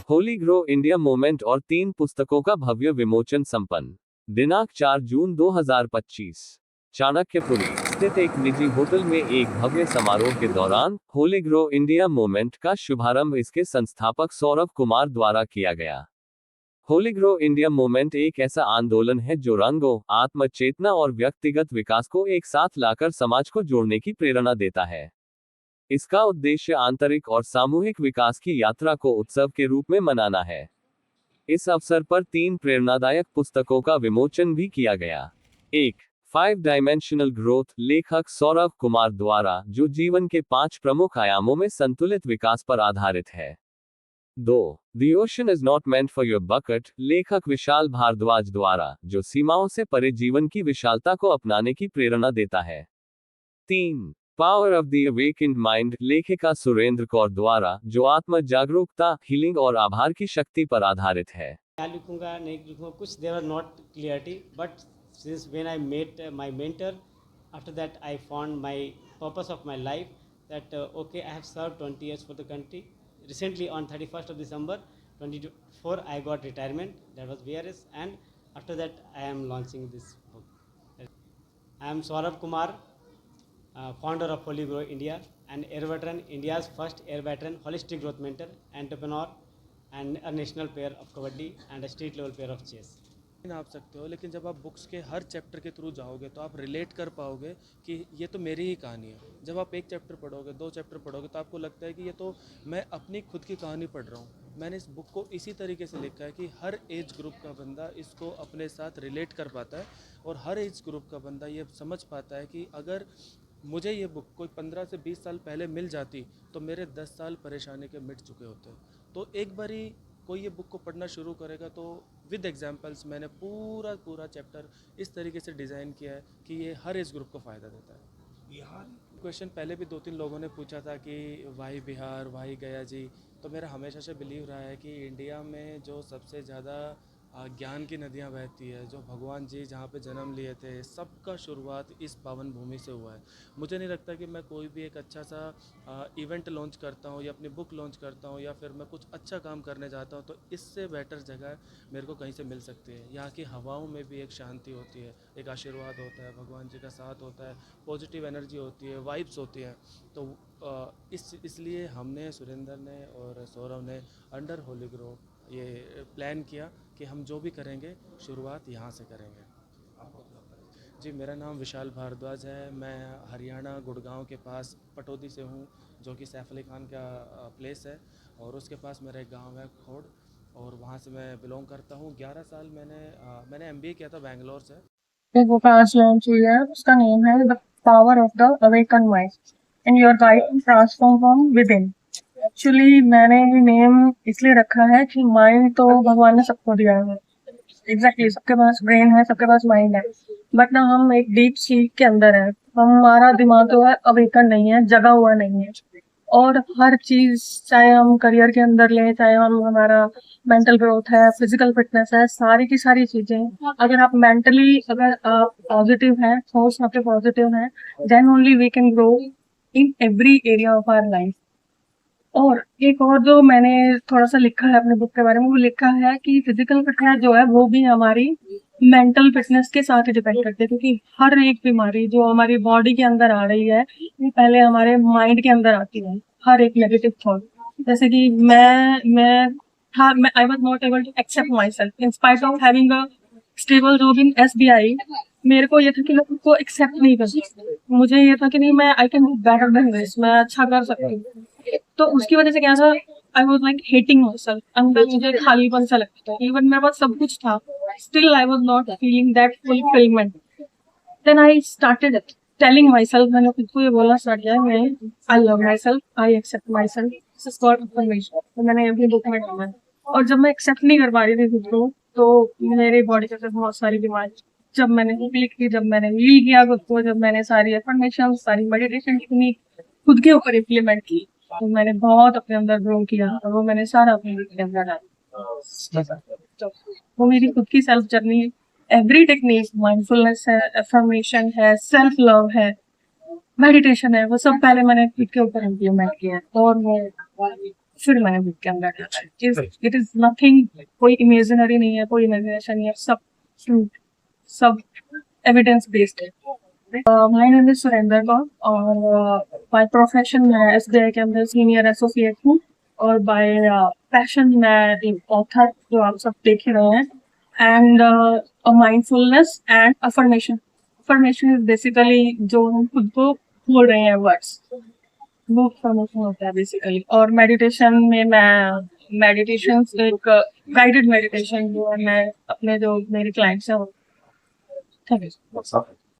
Holi grow India movement और 3 पुस्तकों का भव्य विमोचन संपन्न। दिनांक 4 जून 2025। चाणक्यपुरी स्थित एक निजी होटल में एक भव्य समारोह के दौरान होली ग्रो इंडिया मूवमेंट का शुभारंभ इसके संस्थापक सौरभ कुमार द्वारा किया गया। होली ग्रो इंडिया मूवमेंट एक ऐसा आंदोलन है जो रंगों, आत्मचेतना और व्यक्तिगत विकास को एक साथ लाकर समाज को जोड़ने की प्रेरणा देता है। इसका उद्देश्य आंतरिक और सामूहिक विकास की यात्रा को उत्सव के रूप में मनाना है। इस अवसर पर 3 प्रेरणादायक पुस्तकों का विमोचन भी किया गया। 1. 5 डायमेंशनल ग्रोथ, लेखक सौरभ कुमार द्वारा, जो जीवन के 5 प्रमुख आयामों में संतुलित विकास पर आधारित है। 2. The ocean is not meant for your bucket, लेखक विशाल भारद्वाज द्वारा, जो सीमाओं से परे जीवन की विशालता को अपनाने की प्रेरणा देता है। 3. Power of the awakened mind, लेखिका सुरेंद्र कौर द्वारा, जो आत्म जागरूकता, हीलिंग और आभार की शक्ति पर आधारित है। क्या लिखूंगा नहीं लिखूंगा कुछ there are not clarity, but since when I met my mentor, after that I found my purpose of my life, that okay I have serve 20 years for the country. Recently on 31st of December 2024 I got retirement. That was VRS, and after that I am launching this book. I am Saurabh Kumar, founder of Holy Grow India, and Air Veteran, India's first Air Veteran holistic growth mentor, entrepreneur, and a national player of Kabaddi and a state level player of chess. आप सकते हो, लेकिन जब आप books के हर chapter के through जाओगे तो आप रिलेट कर पाओगे कि ये तो मेरी ही कहानी है। जब आप एक चैप्टर पढ़ोगे, 2 चैप्टर पढ़ोगे, तो आपको लगता है कि ये तो मैं अपनी खुद की कहानी पढ़ रहा हूँ। मैंने इस बुक को इसी तरीके से लिखा है कि हर एज ग्रुप का बंदा इसको अपने साथ रिलेट कर पाता है, और हर एज ग्रुप का बंदा ये समझ पाता है कि अगर मुझे ये बुक कोई 15 से 20 साल पहले मिल जाती तो मेरे 10 साल परेशानी के मिट चुके होते। तो एक बारी कोई ये बुक को पढ़ना शुरू करेगा तो विद एग्जांपल्स मैंने पूरा चैप्टर इस तरीके से डिज़ाइन किया है कि ये हर एज ग्रुप को फ़ायदा देता है। बिहार क्वेश्चन पहले भी 2-3 लोगों ने पूछा था कि वाई बिहार, वाई गया जी। तो मेरा हमेशा से बिलीव रहा है कि इंडिया में जो सबसे ज़्यादा ज्ञान की नदियाँ बहती है, जो भगवान जी जहाँ पे जन्म लिए थे, सबका शुरुआत इस पावन भूमि से हुआ है। मुझे नहीं लगता कि मैं कोई भी एक अच्छा सा इवेंट लॉन्च करता हूँ या अपनी बुक लॉन्च करता हूँ या फिर मैं कुछ अच्छा काम करने जाता हूँ तो इससे बेटर जगह मेरे को कहीं से मिल सकती है। यहाँ की हवाओं में भी एक शांति होती है, एक आशीर्वाद होता है, भगवान जी का साथ होता है, पॉजिटिव एनर्जी होती है, वाइब्स होती है। तो इसलिए हमने, सुरेंद्र ने और सौरभ ने अंडर होली ग्रो ये प्लान किया कि हम जो भी करेंगे शुरुआत यहाँ से करेंगे। जी, मेरा नाम विशाल भारद्वाज है। मैं हरियाणा गुड़गांव के पास पटौदी से हूँ, जो कि सैफ अली खान का प्लेस है, और उसके पास मेरा एक गांव है खोड़, और वहाँ से मैं बिलोंग करता हूँ। 11 साल मैंने MBA किया था बैंगलोर से। एक बुक आज लॉन्च हुई है, उसका नेम है the power of the awaken mind and your guide to transform from within. Actually मैंने ये नेम इसलिए रखा है कि माइंड तो भगवान ने सबको दिया है, एग्जैक्टली सबके पास ब्रेन है, सबके पास माइंड है, बट ना हम एक डीप स्लीप के अंदर है। हमारा दिमाग जो है अवेकन नहीं है, जगा हुआ नहीं है। और हर चीज, चाहे हम करियर के अंदर लें, चाहे हम हमारा मेंटल ग्रोथ है, फिजिकल फिटनेस है, सारी की सारी चीजें, अगर आप मेंटली, अगर आप पॉजिटिव हैं, थॉट्स आपके पॉजिटिव हैं, then only we can grow in every area of our life. और एक और जो मैंने थोड़ा सा लिखा है अपने बुक के बारे में, वो लिखा है कि फिजिकल फिटनेस जो है वो भी हमारी मेंटल फिटनेस के साथ डिपेंड करती है, क्योंकि हर एक बीमारी जो हमारी बॉडी के अंदर आ रही है वो पहले हमारे माइंड के अंदर आती है। हर एक नेगेटिव थॉट, जैसे कि मैं I was not able to accept myself in spite of having a stable job in SBI। मेरे को ये था कि मैं खुद को एक्सेप्ट नहीं कर सकती, मुझे ये था कि नहीं, मैं I can do better than this, मैं अच्छा कर सकती हूँ। तो उसकी वजह से क्या था, I was like hating my self, अंदर मुझे खालीपन सा लगता था। इवन मेरे पास सब कुछ था, still I was not feeling that fulfilment. Then I started telling myself, मैंने खुद को ये बोलना स्टार्ट किया, मैं I love myself, I accept myself, this is god information. तो मैंने अपनी बुक में डाला। और जब मैं एक्सेप्ट नहीं कर पा रही थी खुद को, तो मेरी बॉडी के अंदर बहुत सारी बीमारी, जब मैंने बुक लिखी, जब मैंने हील किया खुद को, जब मैंने सारी एफर्मेशन, सारी मेडिटेशन टेक्निक खुद के ऊपर इम्प्लीमेंट की, तो मैंने बहुत अपने अंदर ग्रो किया, और वो मैंने सारा अपने बुक के अंदर डाला। तो वो मेरी खुद की self journey, every technique, mindfulness है, एफर्मेशन है, सेल्फ लव है, मेडिटेशन है, वो सब पहले मैंने खुद के ऊपर इम्प्लीमेंट किया। और वो फिर मैंने बुक के अंदर डाला। इट इज नथिंग, कोई इमेजिनरी नहीं है, कोई इमेजिनेशन नहीं है, सब सब एविडेंस बेस्ड है। My name is Surendra Kaur और बाय प्रोफेशन मैं SBI के अंदर सीनियर एसोसिएट हूँ और बाय पैशन मैं एक ऑथर, जो आप सब देख ही रहे हैं, and mindfulness and affirmation. Affirmation is basically जो हम खुद को बोल रहे हैं वर्ड्स, वो अफर्मेशन होता है बेसिकली। और मेडिटेशन में मैं मेडिटेशन एक गाइडेड मेडिटेशन जो है मैं अपने जो मेरे क्लाइंट्स हैं, थैंक यू।